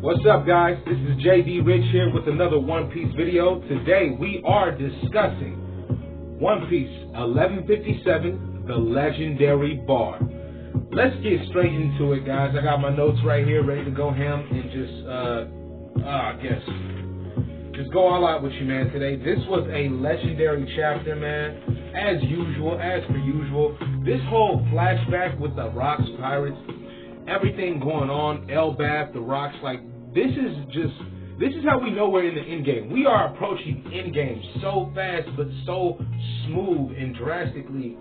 What's up, guys? This is JD Rich here with another One Piece video. Today we are discussing One Piece 1157, The Legendary Bar. Let's get straight into it, guys. I got my notes right here ready to go ham and just go all out with you, man, today. This was a legendary chapter, man. As per usual. This whole flashback with the Rocks Pirates, everything going on, Elbaf, the Rocks, like, this is how we know we're in the end game. We are approaching end game so fast, but so smooth and drastically.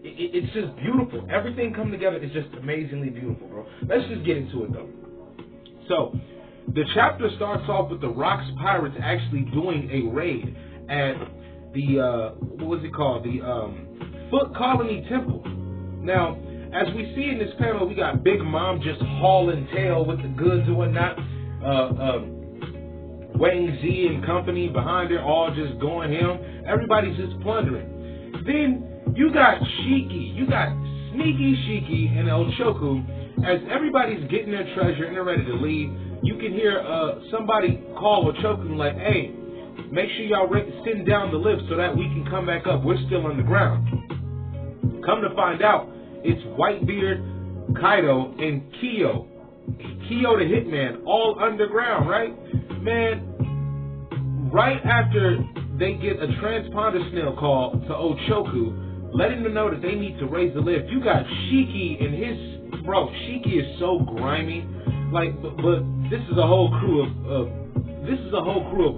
It's just beautiful. Everything come together is just amazingly beautiful, bro. Let's just get into it, though. So, the chapter starts off with the Rocks Pirates actually doing a raid at the, the Foot Colony Temple. Now, as we see in this panel, we got Big Mom just hauling tail with the goods and whatnot. Wang Z and company behind her, all just going ham. Everybody's just plundering. Then you got Shiki, you got Sneaky Shiki and El Choku. As everybody's getting their treasure and they're ready to leave, you can hear somebody call El Choku like, "Hey, make sure y'all send down the lift so that we can come back up. We're still on the ground." Come to find out, it's Whitebeard, Kaido, and Kyo. Kyo the Hitman, all underground, right? Man, right after they get a transponder snail call to Ochoku, letting them know that they need to raise the lift, you got Shiki and his... Bro, Shiki is so grimy. Like, but this is a whole crew of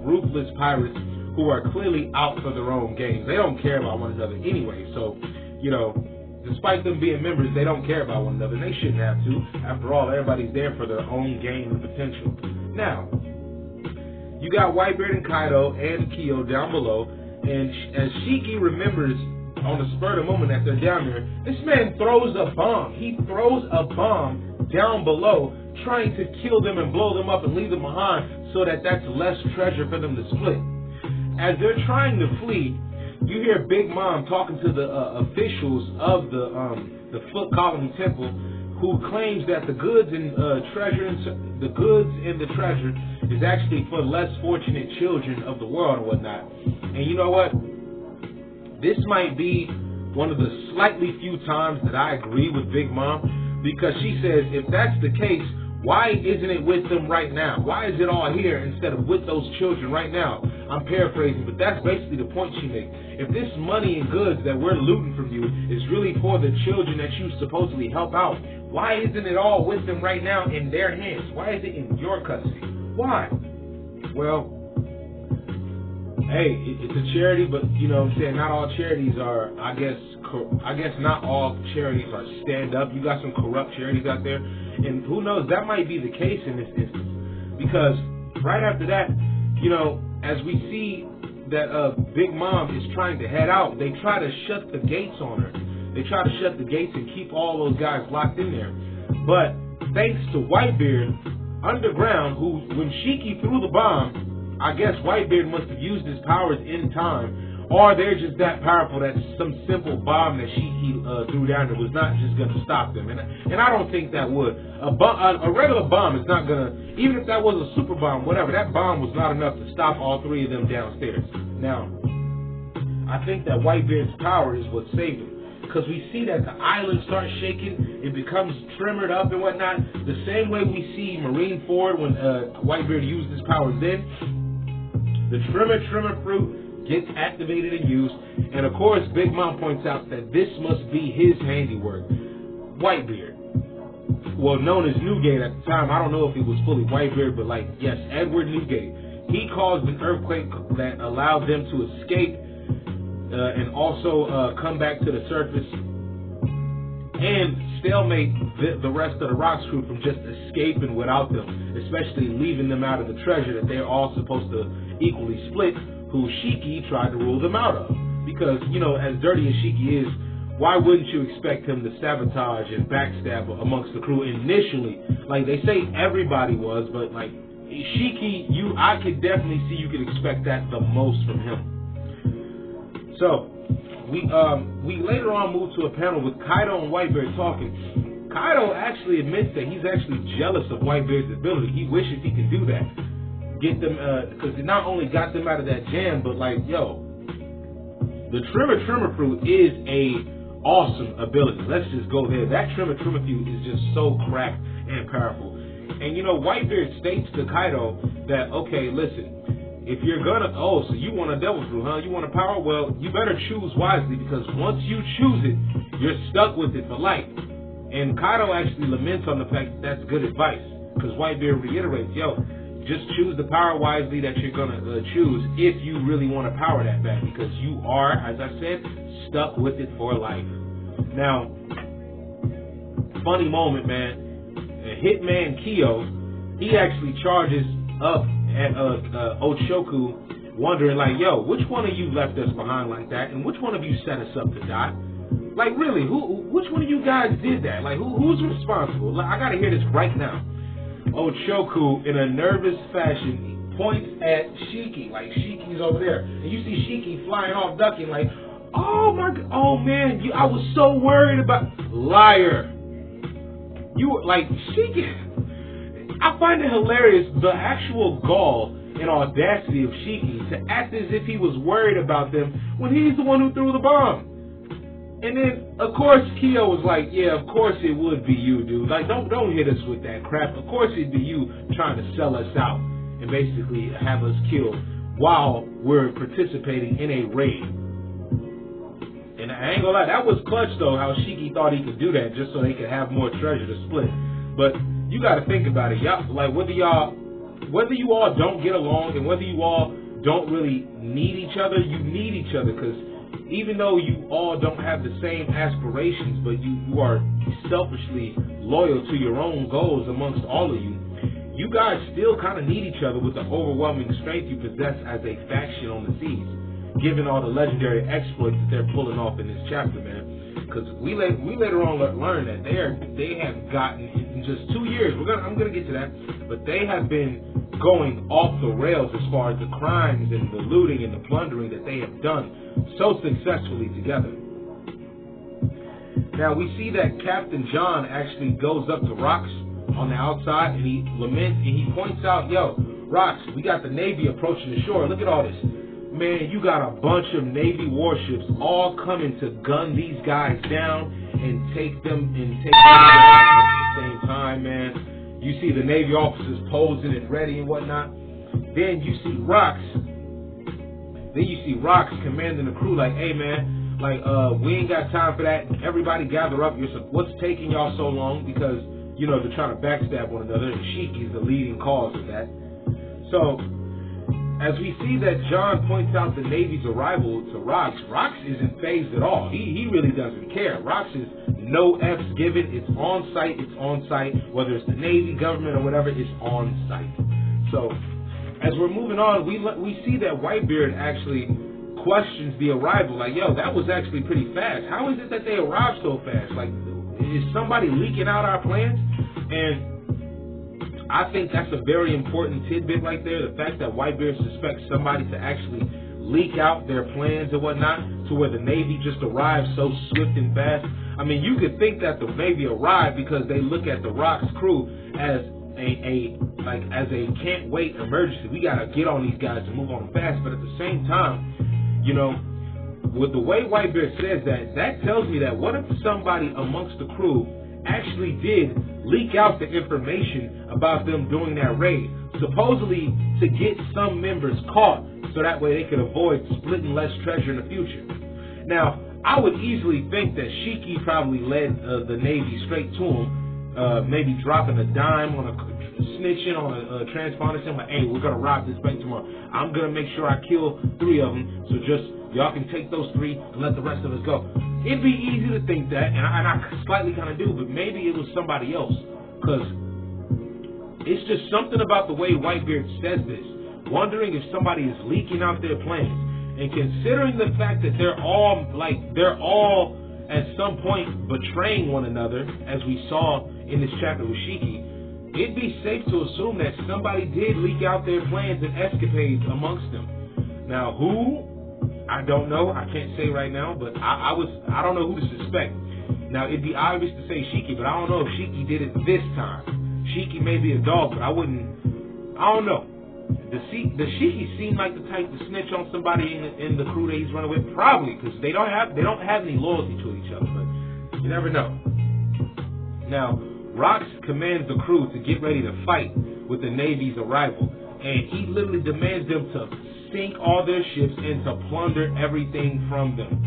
ruthless pirates who are clearly out for their own games. They don't care about one another anyway, so, you know... Despite them being members, they don't care about one another, and they shouldn't have to. After all, everybody's there for their own gain and potential. Now, you got Whitebeard and Kaido and Kyo down below, and as Shiki remembers on the spur of the moment that they're down there, this man throws a bomb. He throws a bomb down below, trying to kill them and blow them up and leave them behind so that that's less treasure for them to split. As they're trying to flee, you hear Big Mom talking to the officials of the Foot Colony Temple, who claims that the goods and the treasure is actually for less fortunate children of the world and whatnot. And you know what? This might be one of the slightly few times that I agree with Big Mom, because she says if that's the case, why isn't it with them right now? Why is it all here instead of with those children right now? I'm paraphrasing, but that's basically the point she makes. If this money and goods that we're looting from you is really for the children that you supposedly help out, why isn't it all with them right now in their hands? Why is it in your custody? Why? Well, hey, it's a charity, but you know what I'm saying, not all charities are, I guess not all charities are stand up. You got some corrupt charities out there, and who knows, that might be the case in this instance, because right after that, you know, as we see that Big Mom is trying to head out, they try to shut the gates on her. They try to shut the gates and keep all those guys locked in there. But thanks to Whitebeard underground, who, when Shiki threw the bomb, I guess Whitebeard must have used his powers in time, or they're just that powerful that some simple bomb that Shiki threw down there was not just going to stop them. And I don't think that would. A regular bomb is not going to, even if that was a super bomb, whatever, that bomb was not enough to stop all three of them downstairs. Now, I think that Whitebeard's power is what saved him. Because we see that the island starts shaking, it becomes trimmered up and whatnot, the same way we see Marineford when Whitebeard used his powers then. The trimmer fruit gets activated and used, and of course Big Mom points out that this must be his handiwork. Whitebeard, well, known as Newgate at the time, I don't know if he was fully Whitebeard, but like, yes, Edward Newgate. He caused an earthquake that allowed them to escape and also come back to the surface and stalemate the rest of the Rocks crew from just escaping without them, especially leaving them out of the treasure that they're all supposed to equally split, who Shiki tried to rule them out of. Because, you know, as dirty as Shiki is, why wouldn't you expect him to sabotage and backstab amongst the crew initially? Like, they say everybody was, but like, Shiki, I could definitely see you could expect that the most from him. So, we later on moved to a panel with Kaido and Whitebeard talking, Kaido actually admits that he's actually jealous of Whitebeard's ability. He wishes he could do that. Get them, because he not only got them out of that jam, but like, yo, the Tremor Fruit is a awesome ability. Let's just go there. That Tremor Fruit is just so cracked and powerful. And you know, Whitebeard states to Kaido that, okay, listen, if you're gonna, so you want a Devil Fruit, huh? You want a power? Well, you better choose wisely, because once you choose it, you're stuck with it for life. And Kaido actually laments on the fact that that's good advice, because Whitebeard reiterates, yo, just choose the power wisely that you're going to choose if you really want to power that back, because you are, as I said, stuck with it for life. Now, funny moment, man. Hitman Kyo, he actually charges up at Ochoku, wondering like, yo, which one of you left us behind like that, and which one of you set us up to die? Like, really, which one of you guys did that? Like, who's responsible? Like, I gotta hear this right now. Ochoku, in a nervous fashion, points at Shiki. Like, Shiki's over there. And you see Shiki flying off, ducking, like, oh my God, oh man, I was so worried about... Liar. You were, like, Shiki... I find it hilarious, the actual gall and audacity of Shiki to act as if he was worried about them when he's the one who threw the bomb. And then, of course, Kyo was like, yeah, of course it would be you, dude. Like, don't hit us with that crap. Of course it'd be you trying to sell us out and basically have us killed while we're participating in a raid. And I ain't gonna lie, that was clutch, though, how Shiki thought he could do that just so they could have more treasure to split. But you gotta think about it. Y'all, like, whether you all don't get along and whether you all don't really need each other, you need each other, because even though you all don't have the same aspirations, but you are selfishly loyal to your own goals amongst all of you, you guys still kind of need each other with the overwhelming strength you possess as a faction on the seas, given all the legendary exploits that they're pulling off in this chapter, man. Because we later on learn that they have gotten, in just 2 years, I'm gonna get to that, but they have been going off the rails as far as the crimes and the looting and the plundering that they have done so successfully together. Now we see that Captain John actually goes up to Rox on the outside and he laments and he points out, yo, Rox, we got the Navy approaching the shore. Look at all this. Man, you got a bunch of Navy warships all coming to gun these guys down and take them out at the same time, man. You see the Navy officers posing and ready and whatnot. Then you see Rox commanding the crew like, hey man, like we ain't got time for that. Everybody gather up. What's taking y'all so long? Because, you know, they're trying to backstab one another, and Shiki's the leading cause of that. So as we see that John points out the Navy's arrival to Rox isn't phased at all. He really doesn't care. Rox is no F's given. It's on site. Whether it's the Navy, government, or whatever, it's on site. So as we're moving on, we see that Whitebeard actually questions the arrival. Like, yo, that was actually pretty fast. How is it that they arrived so fast? Like, is somebody leaking out our plans? And I think that's a very important tidbit right there. The fact that Whitebeard suspects somebody to actually leak out their plans and whatnot to where the Navy just arrived so swift and fast. I mean, you could think that the Navy arrived because they look at the Rox crew as a can't wait emergency. We gotta get on these guys and move on fast. But at the same time, you know, with the way Whitebeard says that tells me that what if somebody amongst the crew actually did leak out the information about them doing that raid, supposedly to get some members caught so that way they could avoid splitting less treasure in the future. Now, I would easily think that Shiki probably led the Navy straight to him, maybe dropping a dime on snitching on a transponder saying, like, hey, we're going to rob this bank tomorrow. I'm going to make sure I kill 3 of them, so just y'all can take those 3 and let the rest of us go. It'd be easy to think that, and I slightly kind of do, but maybe it was somebody else, because it's just something about the way Whitebeard says this, wondering if somebody is leaking out their plans, and considering the fact that they're all at some point betraying one another, as we saw in this chapter with Shiki, it'd be safe to assume that somebody did leak out their plans and escapades amongst them. Now, who? I don't know. I can't say right now, but I don't know who to suspect. Now, it'd be obvious to say Shiki, but I don't know if Shiki did it this time. Shiki may be a dog, but I don't know. The Shiki seemed like the type to snitch on somebody in the crew that he's running with, probably, because they don't have any loyalty to each other, but you never know. Now, Rox commands the crew to get ready to fight with the Navy's arrival, and he literally demands them to sink all their ships and to plunder everything from them.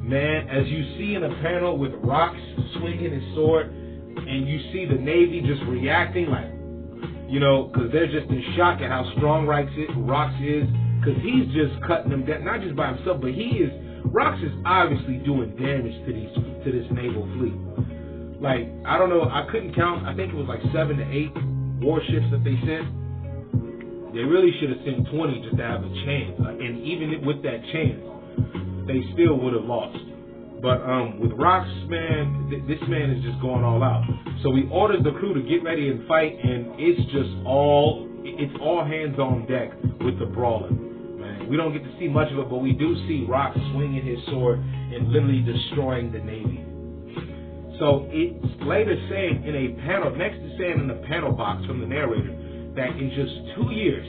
Man, as you see in a panel with Rox swinging his sword, and you see the Navy just reacting like, because they're just in shock at how strong Rox is, because he's just cutting them down, not just by himself, but Rox is obviously doing damage to this naval fleet. Like, I don't know, I couldn't count, I think it was like 7 to 8 warships that they sent. They really should have sent 20 just to have a chance, and even with that chance, they still would have lost. But with Rox, man, this man is just going all out. So he orders the crew to get ready and fight, and it's all hands on deck with the brawling. Man, we don't get to see much of it, but we do see Rox swinging his sword and literally destroying the Navy. So it's later saying in a panel, next to saying in the panel box from the narrator, that in just 2 years,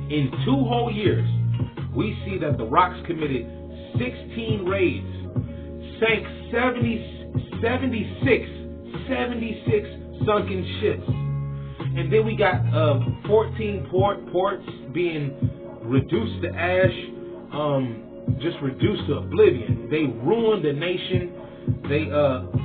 in 2 whole years, we see that the Rox committed 16 raids, sank 76 sunken ships, and then we got 14 ports being reduced to ash, just reduced to oblivion. They ruined the nation. They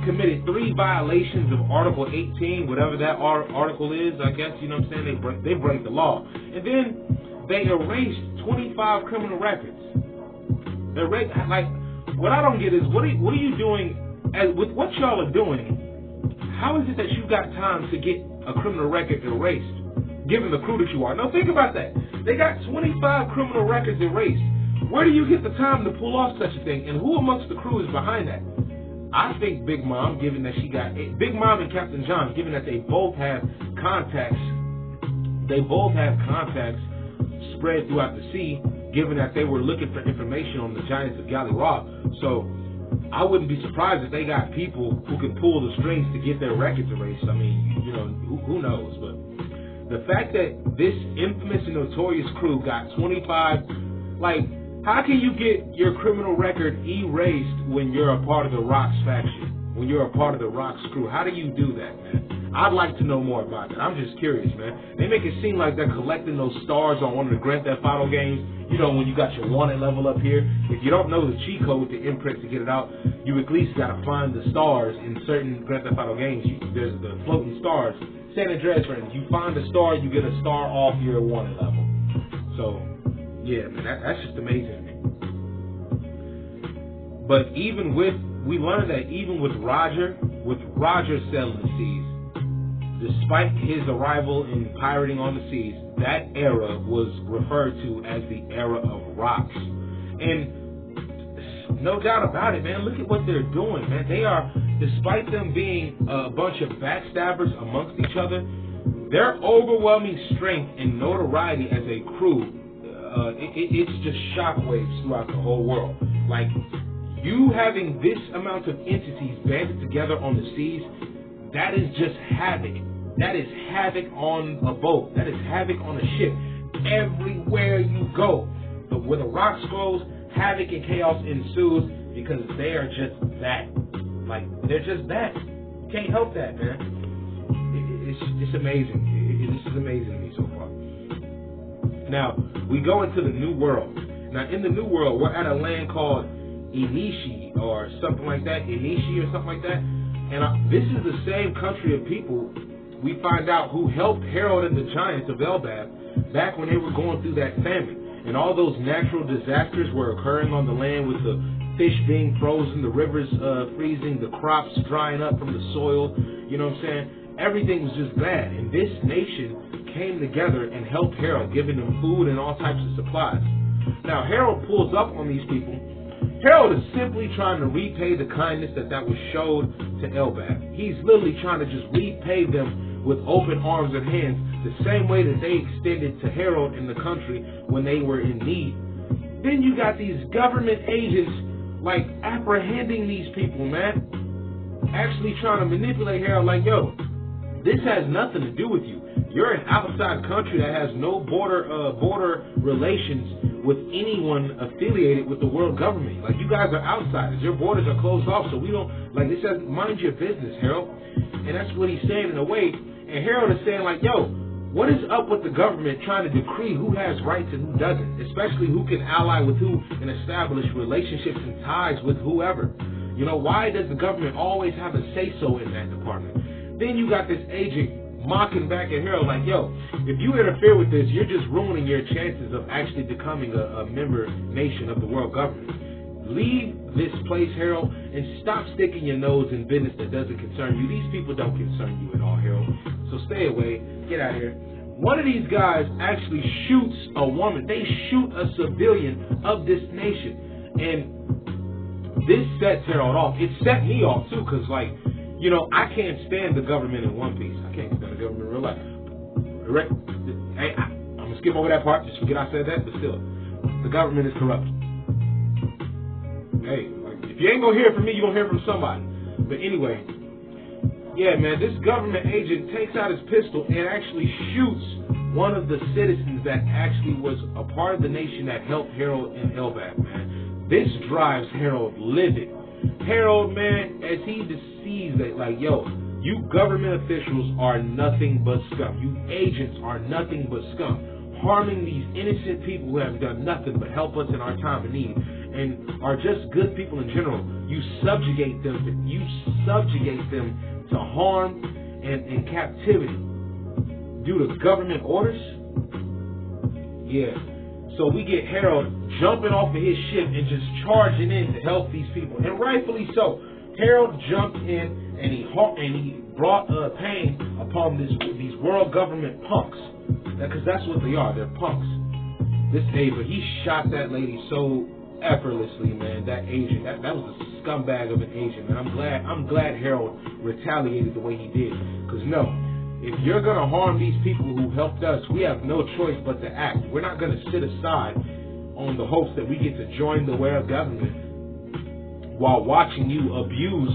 committed 3 violations of Article 18, whatever that article is, I guess, you know what I'm saying? They break the law. And then they erased 25 criminal records. Like, what I don't get is, what are you doing, with what y'all are doing, how is it that you got time to get a criminal record erased, given the crew that you are? Now think about that. They got 25 criminal records erased. Where do you get the time to pull off such a thing? And who amongst the crew is behind that? I think Big Mom, given that Big Mom and Captain John, given that they both have contacts spread throughout the sea, given that they were looking for information on the Giants of Gallyraw. So I wouldn't be surprised if they got people who can pull the strings to get their records erased. I mean, who knows? But the fact that this infamous and notorious crew got 25, like, how can you get your criminal record erased when you're a part of the Rox faction, when you're a part of the Rox crew? How do you do that, man? I'd like to know more about that. I'm just curious, man. They make it seem like they're collecting those stars on one of the Grand Theft Auto games. When you got your wanted level up here. If you don't know the cheat code to imprint to get it out, you at least got to find the stars in certain Grand Theft Auto games. There's the floating stars. San Andreas, for instance, you find a star, you get a star off your wanted level. So, yeah, man, that's just amazing. But we learned that even with Roger sailing the seas, despite his arrival and pirating on the seas, that era was referred to as the era of Rox. And no doubt about it, man, look at what they're doing, man. They are, despite them being a bunch of backstabbers amongst each other, their overwhelming strength and notoriety as a crew, it's just shockwaves throughout the whole world. Like, you having this amount of entities banded together on the seas, that is just havoc. That is havoc on a boat. That is havoc on a ship. Everywhere you go. But where the Rox goes, havoc and chaos ensues because they are just that. Like, they're just that. You can't help that, man. It's amazing. This is amazing to me so far. Now, we go into the New World. Now, in the New World, we're at a land called Inishi or something like that. Inishi or something like that. And this is the same country of people we find out who helped Harold and the Giants of Elbaf back when they were going through that famine. And all those natural disasters were occurring on the land with the fish being frozen, the rivers freezing, the crops drying up from the soil. You know what I'm saying? Everything was just bad. And this nation came together and helped Harold, giving them food and all types of supplies. Now, Harold pulls up on these people. Harold is simply trying to repay the kindness that was showed to Elbaf. He's literally trying to just repay them with open arms and hands, the same way that they extended to Harold in the country when they were in need. Then you got these government agents like apprehending these people, man. Actually trying to manipulate Harold, like, yo, this has nothing to do with you. You're an outside country that has no border relations with anyone affiliated with the world government. Like, you guys are outsiders. Your borders are closed off, so we don't, like, this says, mind your business, Harold. And that's what he's saying in a way. And Harold is saying, like, yo, what is up with the government trying to decree who has rights and who doesn't, especially who can ally with who and establish relationships and ties with whoever? You know, why does the government always have a say-so in that department? Then you got this agent mocking back at Harold like, yo, if you interfere with this, you're just ruining your chances of actually becoming a member nation of the world government. Leave this place, Harold, and stop sticking your nose in business that doesn't concern you. These people don't concern you at all, Harold. So stay away. Get out of here. One of these guys actually shoots a woman. They shoot a civilian of this nation. And this sets Harold off. It set me off, too, because, like, you know, I can't stand the government in one piece. I can't stand the government in real life. Right? Hey, I'm going to skip over that part. Just forget I said that, but still. The government is corrupt. Hey, like, if you ain't going to hear it from me, you're going to hear it from somebody. But anyway, yeah, man, this government agent takes out his pistol and actually shoots one of the citizens that actually was a part of the nation that helped Harold in Elbaf, man. This drives Harold livid. Harold, man, as he sees that, like, yo, you government officials are nothing but scum. You agents are nothing but scum. Harming these innocent people who have done nothing but help us in our time of need and are just good people in general. You subjugate them. You subjugate them to harm and captivity due to government orders. Yeah. So we get Harold jumping off of his ship and just charging in to help these people, and rightfully so. Harold jumped in and he brought pain upon these world government punks, because that's what they are. They're punks. This Ava, he shot that lady so effortlessly, man. That agent, that was a scumbag of an agent, man. I'm glad Harold retaliated the way he did, because no. If you're going to harm these people who helped us, we have no choice but to act. We're not going to sit aside on the hopes that we get to join the world government while watching you abuse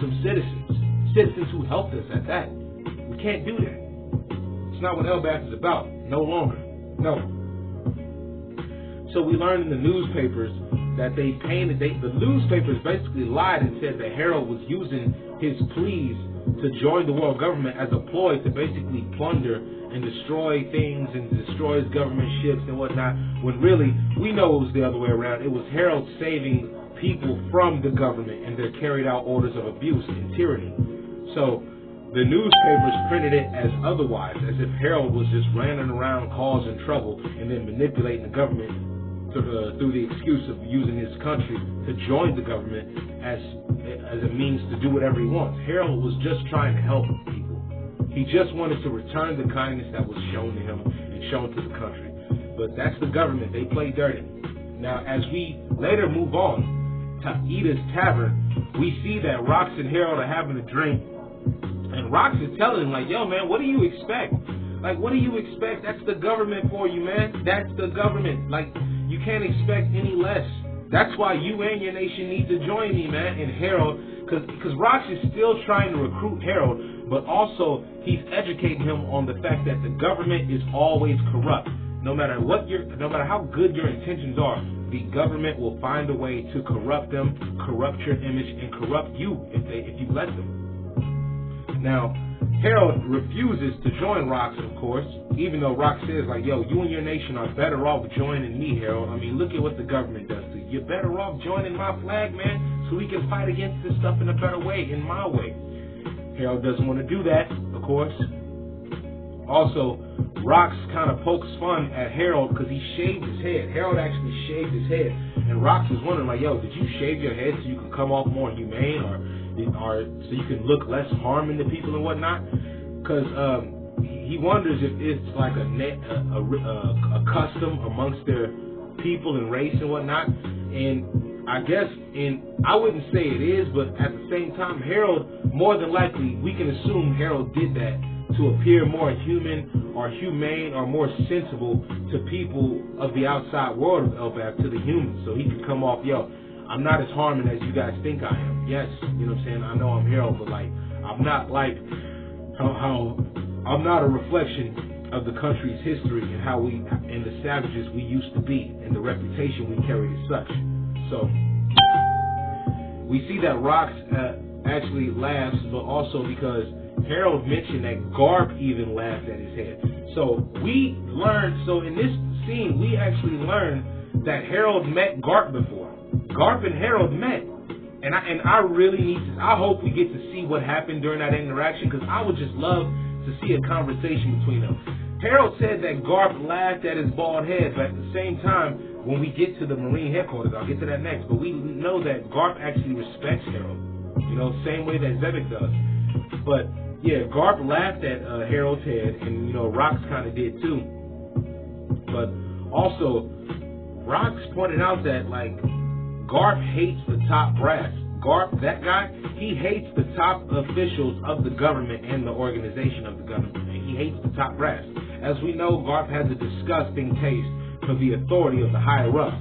some citizens who helped us at that. We can't do that. It's not what Elbaf is about. No longer. No. So we learned in the newspapers that the newspapers basically lied and said that Harold was using his pleas to join the world government as a ploy to basically plunder and destroy things and destroy his government ships and whatnot, when really we know it was the other way around. It was Harold saving people from the government and their carried out orders of abuse and tyranny. So the newspapers printed it as otherwise, as if Harold was just running around causing trouble and then manipulating the government through the excuse of using his country to join the government as a means to do whatever he wants. Harold was just trying to help people. He just wanted to return the kindness that was shown to him and shown to the country. But that's the government. They play dirty. Now, as we later move on to Ida's Tavern, we see that Rox and Harold are having a drink, and Rox is telling him, like, yo, man, what do you expect? Like, what do you expect? That's the government for you, man. That's the government. Like, you can't expect any less. That's why you and your nation need to join me, man. And Harold, because Rox is still trying to recruit Harold, but also he's educating him on the fact that the government is always corrupt. No matter how good your intentions are, the government will find a way to corrupt them, corrupt your image, and corrupt you if you let them. Now, Harold refuses to join Rox, of course, even though Rox says, like, yo, you and your nation are better off joining me, Harold. I mean, look at what the government does to you. You're better off joining my flag, man, so we can fight against this stuff in a better way, in my way. Harold doesn't want to do that, of course. Also, Rox kind of pokes fun at Harold because he shaved his head. Harold actually shaved his head, and Rox is wondering, like, yo, did you shave your head so you can come off more humane, or so you can look less harming to people and whatnot? Because he wonders if it's like a custom amongst their people and race and whatnot. And I guess, I wouldn't say it is, but at the same time, Harold, more than likely, we can assume Harold did that to appear more human or humane or more sensible to people of the outside world of Elbaf, to the humans, so he could come off, yo, I'm not as harming as you guys think I am. Yes, you know what I'm saying? I know I'm Harold, but like, I'm not like how I'm not a reflection of the country's history and how we and the savages we used to be and the reputation we carried as such. So we see that Rox actually laughs, but also because Harold mentioned that Garp even laughed at his head. So we learned, so in this scene, we actually learned that Harold met Garp before. Garp and Harold met. And I really need to, I hope we get to see what happened during that interaction, because I would just love to see a conversation between them. Harold said that Garp laughed at his bald head, but at the same time, when we get to the Marine headquarters, I'll get to that next, but we know that Garp actually respects Harold, you know, same way that Zebek does. But yeah, Garp laughed at Harold's head, and you know, Rox kind of did too. But also, Rox pointed out that like Garp hates the top brass. Garp, that guy, he hates the top officials of the government and the organization of the government. And he hates the top brass. As we know, Garp has a disgusting taste for the authority of the higher-ups.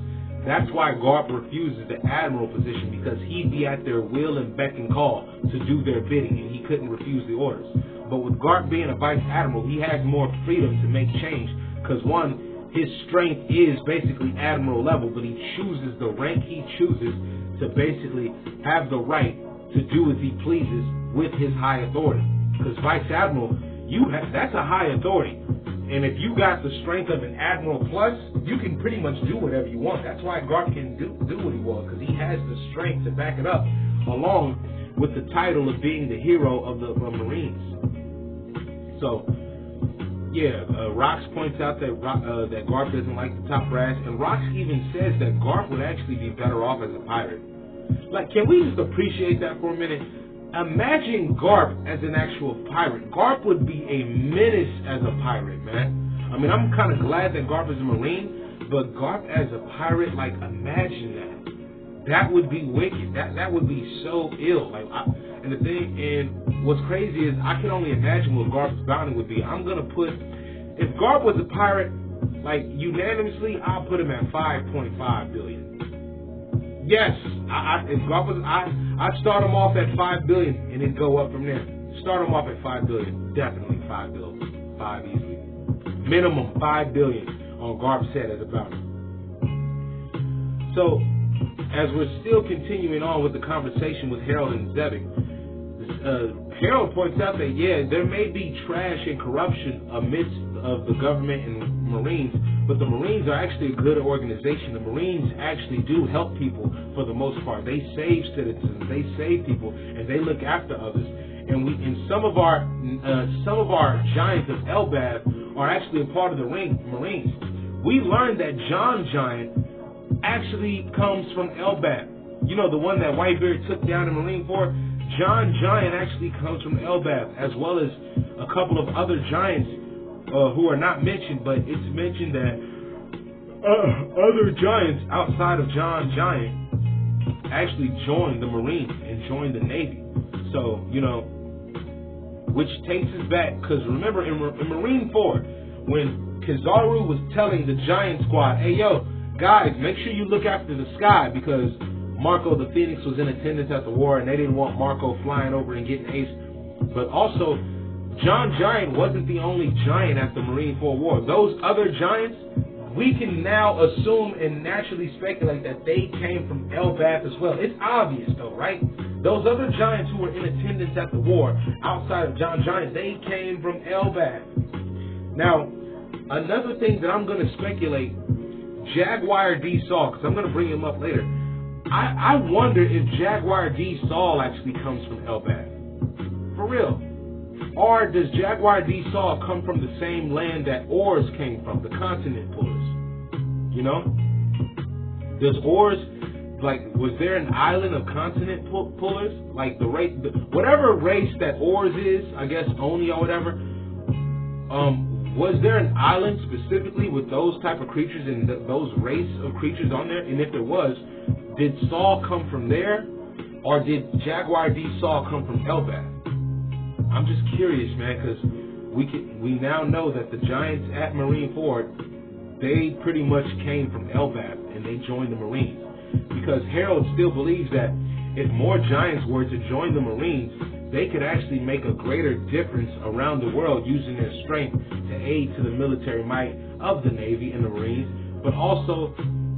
That's why Garp refuses the admiral position, because he'd be at their will and beck and call to do their bidding, and he couldn't refuse the orders. But with Garp being a vice admiral, he has more freedom to make change, because one, his strength is basically admiral level, but he chooses the rank he chooses to basically have the right to do as he pleases with his high authority. Because vice admiral, that's a high authority. And if you got the strength of an admiral plus, you can pretty much do whatever you want. That's why Garp can do what he wants, because he has the strength to back it up, along with the title of being the hero of the Marines. So, yeah, Rox points out that that Garp doesn't like the top brass, and Rox even says that Garp would actually be better off as a pirate. Like, can we just appreciate that for a minute? Imagine Garp as an actual pirate. Garp would be a menace as a pirate, man. I mean, I'm kind of glad that Garp is a Marine, but Garp as a pirate, like, imagine that. That would be wicked. That would be so ill. Like, and what's crazy is I can only imagine what Garp's bounty would be. I'm gonna put, if Garp was a pirate, like unanimously, I'll put him at 5.5 billion. Yes, if Garp was, I'd start him off at 5 billion and then go up from there. Start him off at 5 billion, definitely 5 billion, 5 easily, minimum 5 billion on Garp's head as a bounty. So, as we're still continuing on with the conversation with Harold and Zebek, Harold points out that, yeah, there may be trash and corruption amidst of the government and Marines, but the Marines are actually a good organization. The Marines actually do help people for the most part. They save citizens, they save people, and they look after others. And some of our giants of Elbaf are actually a part of the Marines. We learned that John Giant actually comes from Elbaf. You know, the one that Whitebeard took down in Marineford? John Giant actually comes from Elbaf, as well as a couple of other giants who are not mentioned, but it's mentioned that other giants outside of John Giant actually joined the Marines and joined the Navy. So, you know, which takes us back, because remember in Marineford, when Kizaru was telling the Giant Squad, hey, yo, guys, make sure you look after the sky, because Marco the Phoenix was in attendance at the war, and they didn't want Marco flying over and getting aced. But also, John Giant wasn't the only giant at the Marineford War. Those other giants, we can now assume and naturally speculate that they came from Elbaf as well. It's obvious, though, right? Those other giants who were in attendance at the war, outside of John Giant, they came from Elbaf. Now, another thing that I'm going to speculate, Jaguar D. Saul, because I'm going to bring him up later. I wonder if Jaguar D. Saul actually comes from Elbaf. For real. Or does Jaguar D. Saul come from the same land that Oars came from, the continent pullers? You know? Does Oars, like, was there an island of continent pullers? Like, the race, whatever race that Oars is, I guess Oni or whatever, was there an island specifically with those type of creatures and those race of creatures on there? And if there was, did Saul come from there, or did Jaguar D. Saul come from Elbaf? I'm just curious, man, because we now know that the giants at Marineford, they pretty much came from Elbaf and they joined the Marines. because Harold still believes that if more giants were to join the Marines, they could actually make a greater difference around the world using their strength to aid to the military might of the Navy and the Marines, but also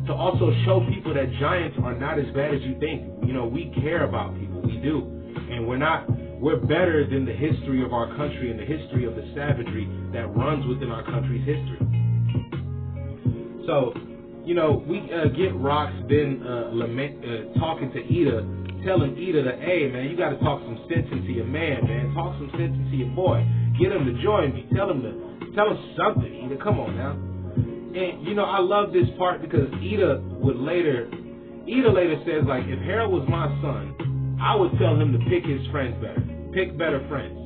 to show people that giants are not as bad as you think. You know, we care about people, we do, and we're better than the history of our country and the history of the savagery that runs within our country's history. So, you know, we get Rox then talking to Ida, telling Ida that, hey, man, you got to talk some sense into your man. Talk some sense into your boy. Get him to join me. Tell him something, Ida. Come on now. And, you know, I love this part because Ida later says, like, if Harold was my son, I would tell him to pick his friends better. Pick better friends.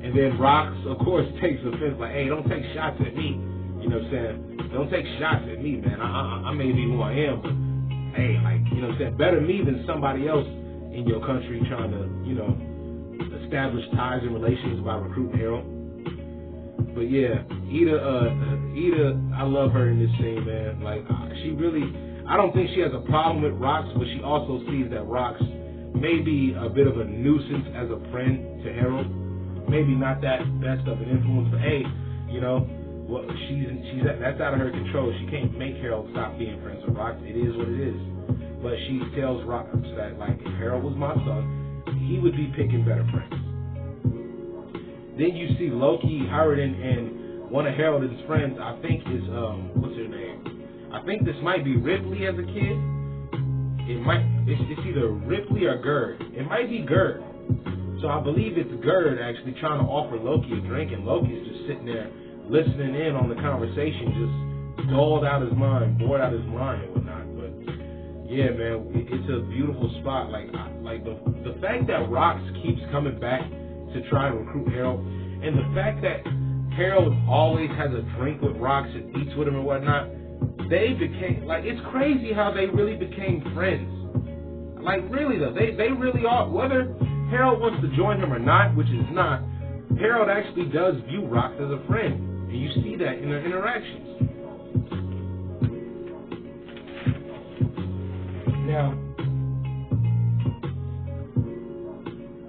And then Rox, of course, takes offense, like, hey, don't take shots at me. You know what I'm saying? Don't take shots at me, man. I may be who I am, but, hey, like, you know what I'm saying? Better me than somebody else in your country trying to, you know, establish ties and relations by recruiting Harold. But yeah, Ida, I love her in this scene, man. Like, she really, I don't think she has a problem with Rox, but she also sees that Rox may be a bit of a nuisance as a friend to Harold. Maybe not that best of an influence, but hey, you know, well, that's out of her control. She can't make Harold stop being friends with Rox. It is what it is. But she tells Rox that, like, if Harold was my son, he would be picking better friends. Then you see Loki, Howard, and one of Harold's friends, I think is, what's her name? I think this might be Ripley as a kid. It's either Ripley or Gerd. It might be Gerd. So I believe it's Gerd actually trying to offer Loki a drink, and Loki's just sitting there listening in on the conversation, just bored out his mind and whatnot. But yeah, man, it's a beautiful spot. Like the fact that Rox keeps coming back to try and recruit Harold, and the fact that Harold always has a drink with Rox and eats with him and whatnot, they became, like, it's crazy how they really became friends. Like, really though, they really are. Whether Harold wants to join him or not, which is not, Harold actually does view Rox as a friend. And you see that in their interactions. Now,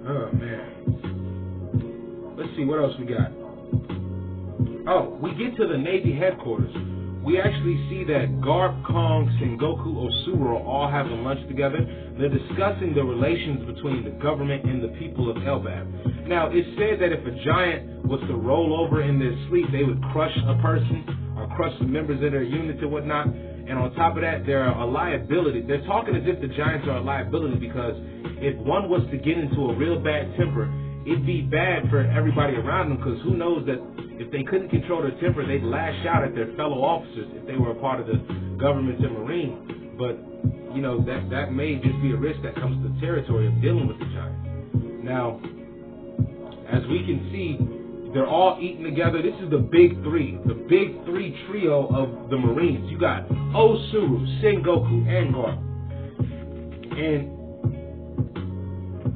oh man. Let's see, what else we got? Oh, we get to the Navy headquarters. We actually see that Garp, Kong, Sengoku, Osuru are all having lunch together. They're discussing the relations between the government and the people of Elbaf. Now, it's said that if a giant was to roll over in their sleep, they would crush a person or crush the members of their units and whatnot. And on top of that, they're a liability. They're talking as if the giants are a liability because if one was to get into a real bad temper, it'd be bad for everybody around them, because who knows that if they couldn't control their temper, they'd lash out at their fellow officers if they were a part of the government and Marine. But, you know, that may just be a risk that comes to the territory of dealing with the giants. Now, as we can see, they're all eating together. This is the big three trio of the Marines. You got Osuru, Sengoku, and Garp. And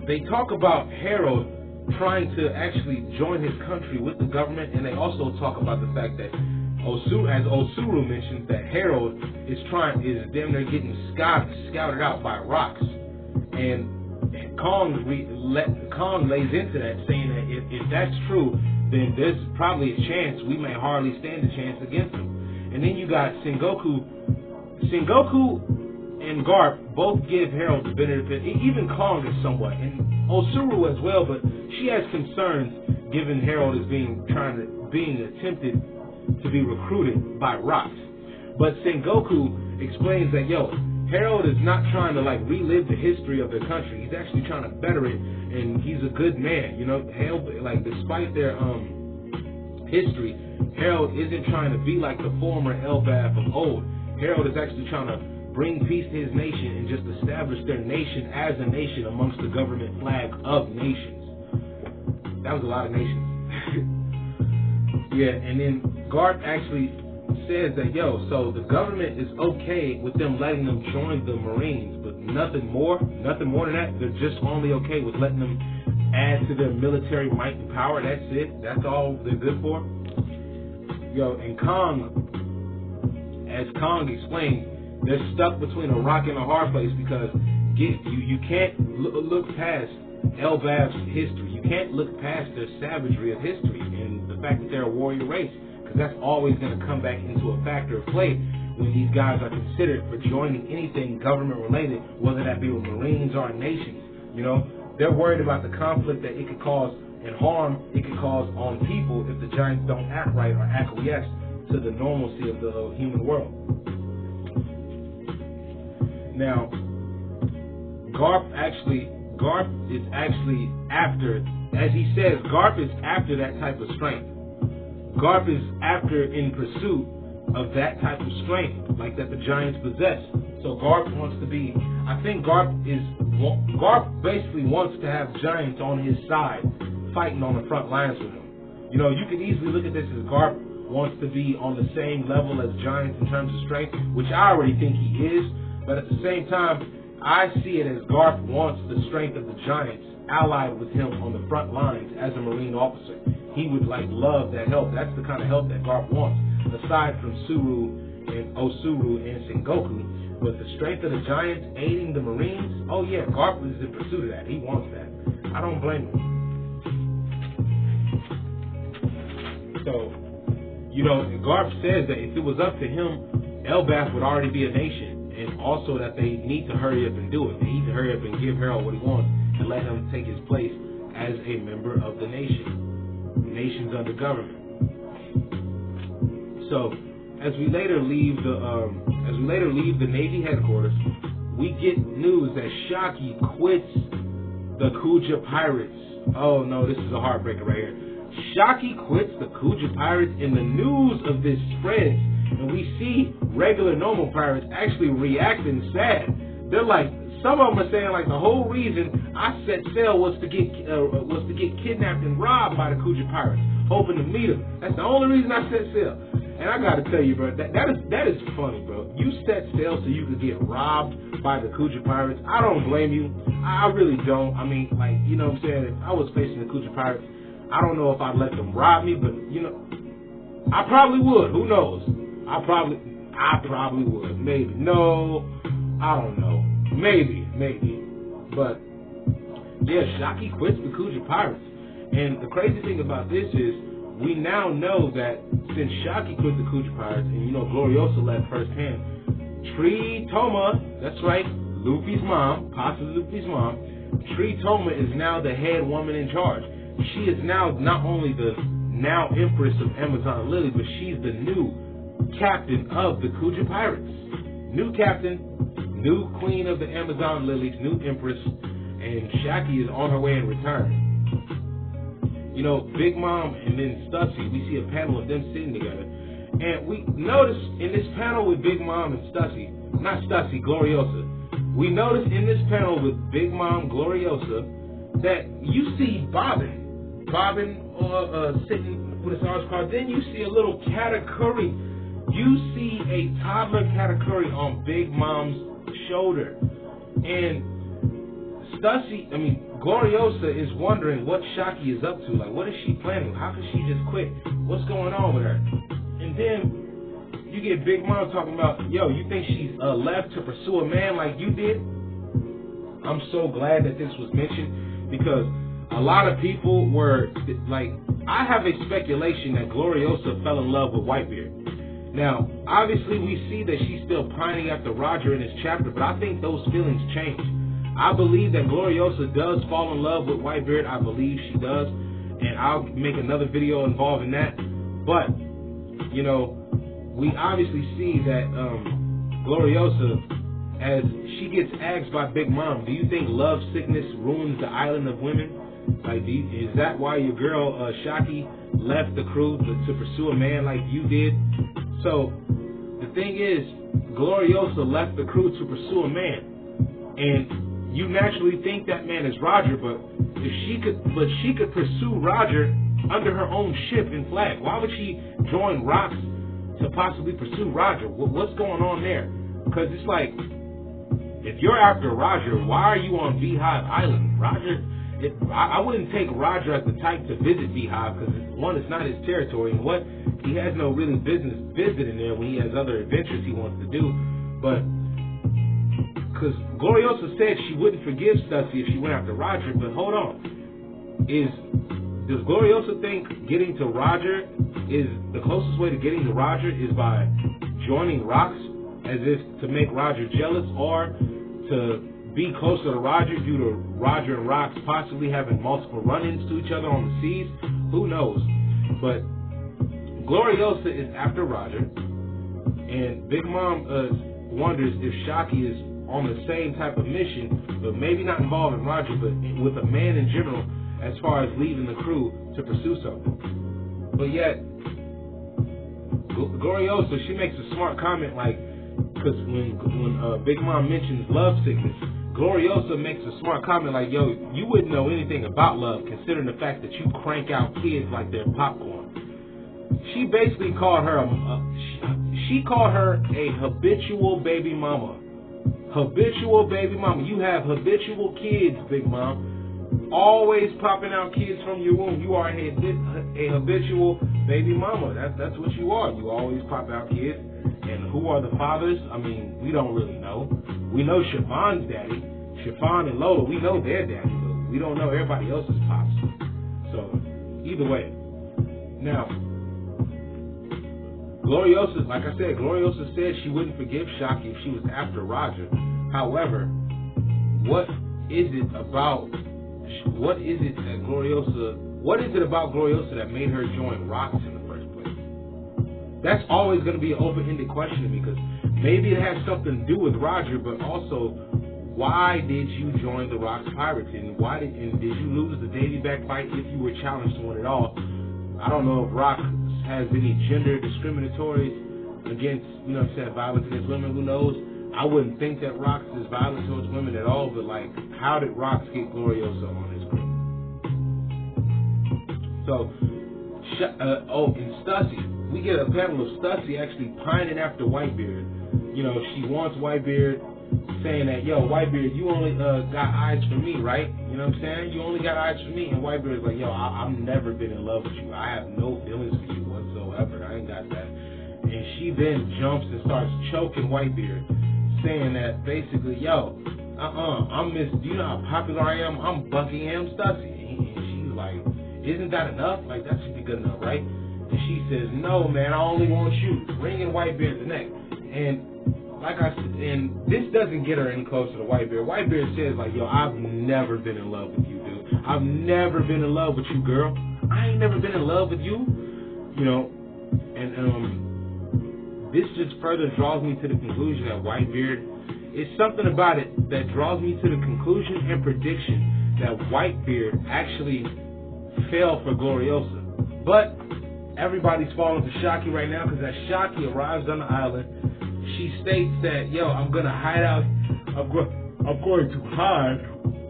they talk about Harold trying to actually join his country with the government, and they also talk about the fact that Osuru mentions that Harold is damn near getting scouted out by Rox, and Kong lays into that, saying that if that's true, then there's probably a chance we may hardly stand a chance against him. And then you got Sengoku and Garp both give Harold the benefit, even Kong is somewhat, and Osuru as well, but she has concerns given Harold is being attempted to be recruited by Rox. But Sengoku explains that, Harold is not trying to relive the history of their country. He's actually trying to better it, and he's a good man. Harold, despite their history, Harold isn't trying to be like the former Elbaf of old. Harold is actually trying to bring peace to his nation and just establish their nation as a nation amongst the government flag of nations. That was a lot of nations. Yeah, and then Garp actually says that, so the government is okay with them letting them join the Marines, but nothing more than that. They're just only okay with letting them add to their military might and power. That's it. That's all they're good for. And Kong, as Kong explained, They're stuck between a rock and a hard place because you can't look past Elbaf's history. You can't look past their savagery of history and the fact that they're a warrior race, because that's always going to come back into a factor of play when these guys are considered for joining anything government related, whether that be with Marines or nations. You know, they're worried about the conflict that it could cause and harm it could cause on people if the giants don't act right or acquiesce to the normalcy of the human world. Now, Garp is actually after, as he says, Garp is after that type of strength. Garp is after, in pursuit of that type of strength, like that the giants possess. So Garp wants to be, I think Garp basically wants to have giants on his side, fighting on the front lines with him. You know, you could easily look at this as Garp wants to be on the same level as giants in terms of strength, which I already think he is, but at the same time, I see it as Garp wants the strength of the giants allied with him on the front lines as a Marine officer. He would love that help. That's the kind of help that Garp wants, aside from Osuru and Sengoku. But the strength of the giants aiding the Marines, oh yeah, Garp is in pursuit of that. He wants that. I don't blame him. So, you know, Garp says that if it was up to him, Elbaf would already be a nation, and also that they need to hurry up and do it. They need to hurry up and give Harold what he wants and let him take his place as a member of the nation. Nations under government. So, as we later leave the Navy headquarters, we get news that Shaki quits the Kuja Pirates. Oh no, this is a heartbreaker right here. Shaki quits the Kuja Pirates, and the news of this spreads, and we see regular normal pirates actually reacting sad. They're like, some of them are saying like the whole reason I set sail was to get kidnapped and robbed by the Kuja Pirates, hoping to meet them. That's the only reason I set sail. And I gotta tell you, bro, that is funny, bro. You set sail so you could get robbed by the Kuja Pirates. I don't blame you. I really don't. I mean, like, you know what I'm saying? If I was facing the Kuja Pirates, I don't know if I'd let them rob me, but you know, I probably would. Who knows? I probably would. Maybe. No, I don't know. Maybe. But yeah, Shaki quits the Kuja Pirates. And the crazy thing about this is, we now know that since Shaki quit the Kuja Pirates, and you know Gloriosa left firsthand, Tree Toma, that's right, Luffy's mom, possibly Luffy's mom, Tree Toma is now the head woman in charge. She is now not only the now Empress of Amazon Lily, but she's the new captain of the Kuja Pirates. New captain, new queen of the Amazon Lilies, new Empress, and Shaki is on her way in return. You know, Big Mom and then Stussy, we see a panel of them sitting together. And we notice in this panel with Big Mom and Stussy, not Stussy, Gloriosa, we notice in this panel with Big Mom, Gloriosa, that you see Bobbin sitting with his arms crossed. Then you see a little Katakuri. You see a toddler Katakuri on Big Mom's shoulder. And Gloriosa is wondering what Shaki is up to. Like, what is she planning? How could she just quit? What's going on with her? And then you get Big Mom talking about, yo, you think she's left to pursue a man like you did? I'm so glad that this was mentioned, because a lot of people were like, I have a speculation that Gloriosa fell in love with Whitebeard. Now, obviously we see that she's still pining after Roger in this chapter, but I think those feelings change. I believe that Gloriosa does fall in love with Whitebeard. I believe she does, and I'll make another video involving that. But, you know, we obviously see that Gloriosa, as she gets asked by Big Mom, do you think love sickness ruins the island of women? Like, is that why your girl Shaki left the crew to pursue a man like you did? So the thing is, Gloriosa left the crew to pursue a man, and you naturally think that man is Roger, but she could pursue Roger under her own ship and flag. Why would she join Rocks to possibly pursue Roger? What's going on there? Because it's like, if you're after Roger, why are you on Beehive Island? I wouldn't take Roger as the type to visit Beehive, because one, it's not his territory, and he has no really business visiting there when he has other adventures he wants to do. But because Gloriosa said she wouldn't forgive Stussy if she went after Roger, but hold on. Does Gloriosa think getting to Roger is the closest way to getting to Roger is by joining Rox, as if to make Roger jealous, or to be closer to Roger due to Roger and Rox possibly having multiple run-ins to each other on the seas? Who knows? But Gloriosa is after Roger, and Big Mom wonders if Shockey is on the same type of mission, but maybe not involving Roger, but with a man in general, as far as leaving the crew to pursue something. But yet, Gloriosa, she makes a smart comment, like, because when Big Mom mentions love sickness, Gloriosa makes a smart comment like, yo, you wouldn't know anything about love, considering the fact that you crank out kids like they're popcorn. She basically called her she called her a habitual baby mama. Habitual baby mama. You have habitual kids, Big Mom. Always popping out kids from your womb. You are a habitual baby mama. That's what you are. You always pop out kids. And who are the fathers? I mean, we don't really know. We know Siobhan's daddy. Siobhan and Lola, we know their daddy, but we don't know everybody else's pops. So, either way. Now, Gloriosa, like I said, Gloriosa said she wouldn't forgive Shockey if she was after Roger. However, what is it about Gloriosa that made her join Rox in the first place? That's always going to be an open-ended question to me, because maybe it has something to do with Roger, but also, why did you join the Rox Pirates, and did you lose the Davy back fight if you were challenged to one at all? I don't know if Rox has any gender discriminatory against, violence against women. Who knows? I wouldn't think that Rox is violent towards women at all, but like, how did Rox get Gloriosa on his group? So, and Stussy, we get a panel of Stussy actually pining after Whitebeard. She wants Whitebeard, saying that, yo, Whitebeard, you only got eyes for me, right? You know what I'm saying? You only got eyes for me. And Whitebeard's like, yo, I've never been in love with you. I have no feelings for you whatsoever. I ain't got that. And she then jumps and starts choking Whitebeard, saying that basically, yo, do you know how popular I am? I'm Buckingham Stussy. And she's like, isn't that enough? Like, that should be good enough, right? And she says, no, man, I only want you. Wringing Whitebeard's neck. And like I said, and this doesn't get her any closer to Whitebeard. Whitebeard says, like, yo, I've never been in love with you, dude. I've never been in love with you, girl. I ain't never been in love with you. This just further draws me to the conclusion that Whitebeard, it's something about it that draws me to the conclusion and prediction that Whitebeard actually fell for Gloriosa. But everybody's falling for Shockey right now, because as Shockey arrives on the island, she states that, yo, I'm going to hide out. I'm going to hide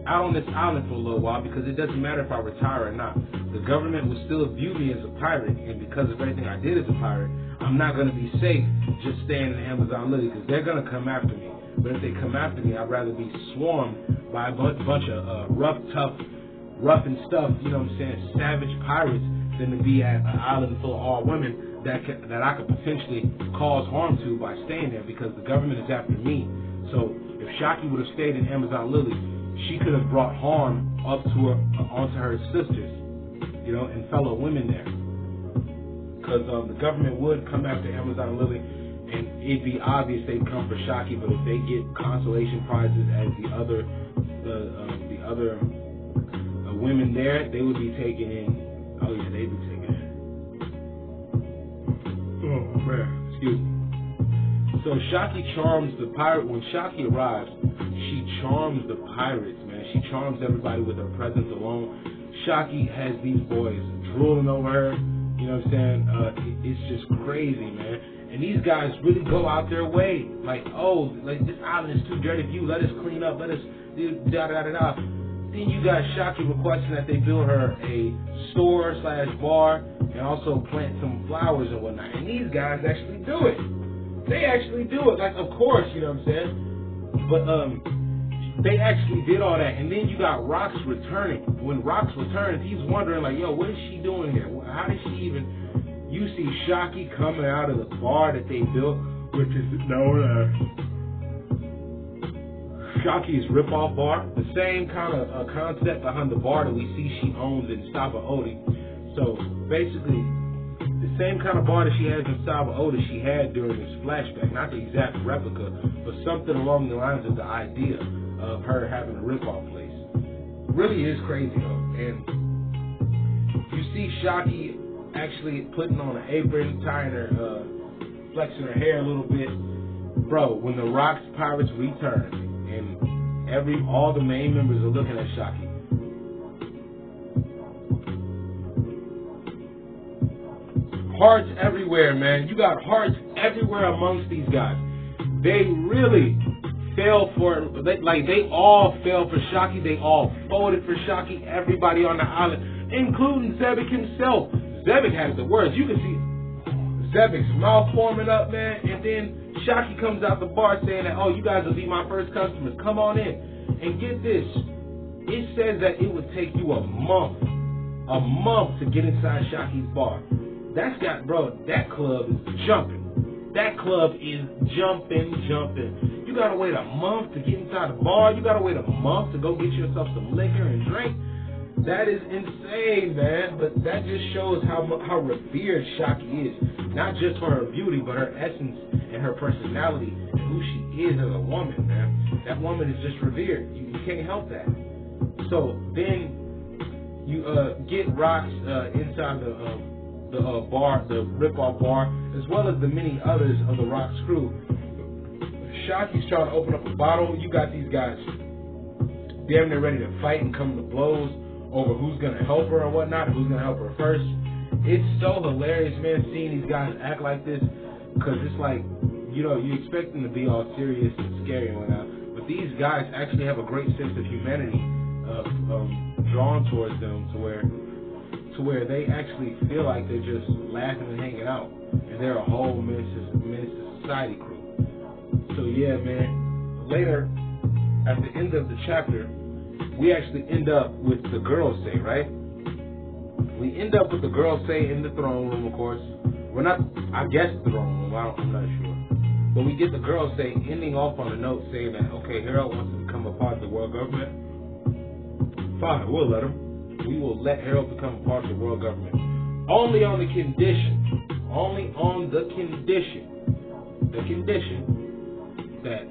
out on this island for a little while, because it doesn't matter if I retire or not. The government will still view me as a pirate, and because of everything I did as a pirate, I'm not going to be safe just staying in the Amazon Lily, because they're going to come after me. But if they come after me, I'd rather be swarmed by a bunch of rough and stuff, savage pirates, than to be at an island full of all women that I could potentially cause harm to by staying there, because the government is after me. So if Shockey would have stayed in Amazon Lily, she could have brought harm onto her sisters, and fellow women there. Because the government would come after Amazon Lily, and it'd be obvious they'd come for Shockey. But if they get consolation prizes as the other women there, they would be taken in. Oh yeah, they'd be taken in. Oh man, excuse me. So Shockey charms the pirate. When Shockey arrives, she charms the pirates, man. She charms everybody with her presence alone. Shockey has these boys drooling over her. You know what I'm saying? It's just crazy, man. And these guys really go out their way. Like, oh, like, this island is too dirty for you. Let us clean up. Let us do da-da-da-da. Then you got Shockey requesting that they build her a store/bar and also plant some flowers and whatnot. And these guys actually do it. They actually do it. Like, of course, you know what I'm saying? But they actually did all that. And then you got Rox returning. When Rox returns, he's wondering, like, yo, what is she doing here? How did she even... You see Shockey coming out of the bar that they built, which is known as... Shockey's rip-off bar, the same kind of concept behind the bar that we see she owns in Saba Odi. So basically, the same kind of bar that she has in Saba Odi she had during this flashback, not the exact replica, but something along the lines of the idea of her having a rip-off place. Really is crazy though, and you see Shockey actually putting on an apron, tying her, flexing her hair a little bit. Bro, when the Rock's Pirates return, and all the main members are looking at Shockey. Hearts everywhere, man. You got hearts everywhere amongst these guys. They really fell for it. They all fell for Shockey. They all voted for Shockey. Everybody on the island, including Zebek himself. Zebek has the words. You can see Zebek's mouth forming up, man, and then Shockey comes out the bar saying that, oh, you guys will be my first customers. Come on in. And get this. It says that it would take you a month to get inside Shockey's bar. That club is jumping. That club is jumping. You gotta wait a month to get inside the bar. You gotta wait a month to go get yourself some liquor and drink. That is insane, man. But that just shows how revered Shockey is. Not just for her beauty, but her essence and her personality and who she is as a woman, man. That woman is just revered. You can't help that. So then you get Rocks inside the bar, the rip-off bar, as well as the many others of the Rock's crew. Shockey's trying to open up a bottle. You got these guys damn near ready to fight and come to blows over who's going to help her and whatnot, who's going to help her first. It's so hilarious, man, seeing these guys act like this, because it's like, you expect them to be all serious and scary and whatnot, but these guys actually have a great sense of humanity drawn towards them to where they actually feel like they're just laughing and hanging out, and they're a whole menace to society crew. So yeah, man, later, at the end of the chapter, we actually end up with the girls say, right? We end up with the girls say in the throne room, of course. We're not, I guess, the throne room, I'm not sure. But we get the girls say, ending off on a note saying that, okay, Harold wants to become a part of the world government. Fine, we'll let him. We will let Harold become a part of the world government. Only on the condition that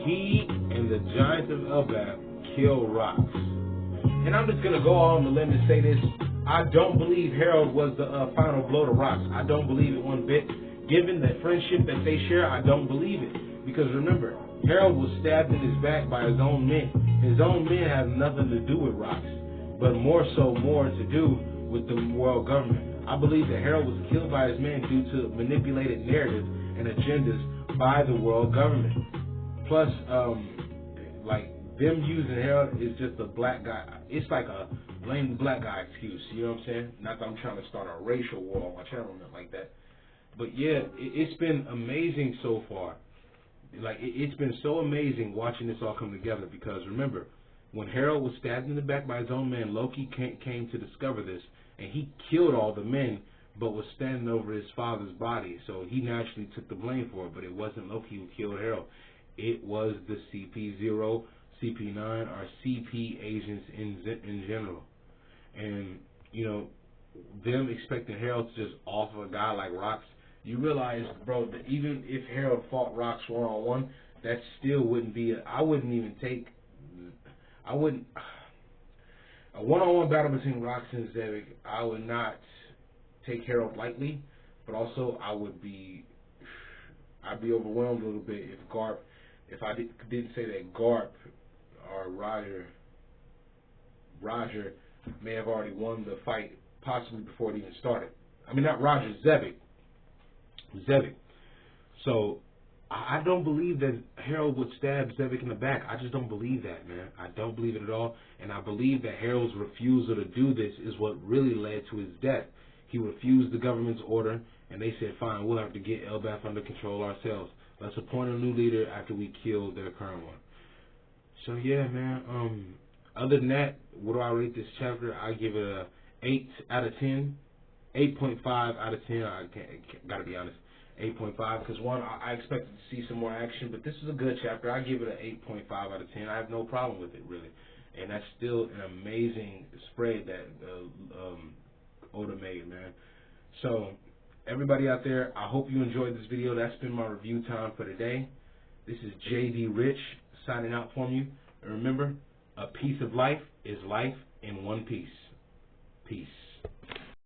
he and the Giants of Elbaf kill Rocks. And I'm just going to go on the limb and say this. I don't believe Harold was the final blow to Rocks. I don't believe it one bit. Given the friendship that they share, I don't believe it. Because remember, Harold was stabbed in his back by his own men. His own men have nothing to do with Rocks, but more to do with the world government. I believe that Harold was killed by his men due to manipulated narratives and agendas by the world government. Plus, them using Harold is just a black guy. It's like a blame the black guy excuse. You know what I'm saying? Not that I'm trying to start a racial war on my channel or nothing like that. But yeah, it's been amazing so far. It's been so amazing watching this all come together, because remember, when Harold was stabbed in the back by his own man, Loki came to discover this, and he killed all the men, but was standing over his father's body. So he naturally took the blame for it, but it wasn't Loki who killed Harold. It was the CP0, CP9, or CP agents in general. And, them expecting Harold to just offer a guy like Rocks, you realize, bro, that even if Harold fought Rocks one-on-one, that still wouldn't be a one-on-one battle between Rocks and Zebek. I would not take Harold lightly, but also I'd be overwhelmed a little bit if I didn't say that Garp or Roger may have already won the fight, possibly before it even started. I mean, not Roger, Zebek. So I don't believe that Harold would stab Zebek in the back. I just don't believe that, man. I don't believe it at all. And I believe that Harold's refusal to do this is what really led to his death. He refused the government's order, and they said, fine, we'll have to get Elbaf under control ourselves. Let's appoint a new leader after we kill their current one. So, yeah, man. Other than that, what do I rate this chapter? I give it a 8 out of 10. 8.5 out of 10. I gotta be honest. 8.5 because one, I expected to see some more action, but this is a good chapter. I give it an 8.5 out of 10. I have no problem with it really, and that's still an amazing spread that Oda made, man. So everybody out there, I hope you enjoyed this video. That's been my review time for today. This is JD Rich signing out from you. And remember, a piece of life is life in one piece. Peace.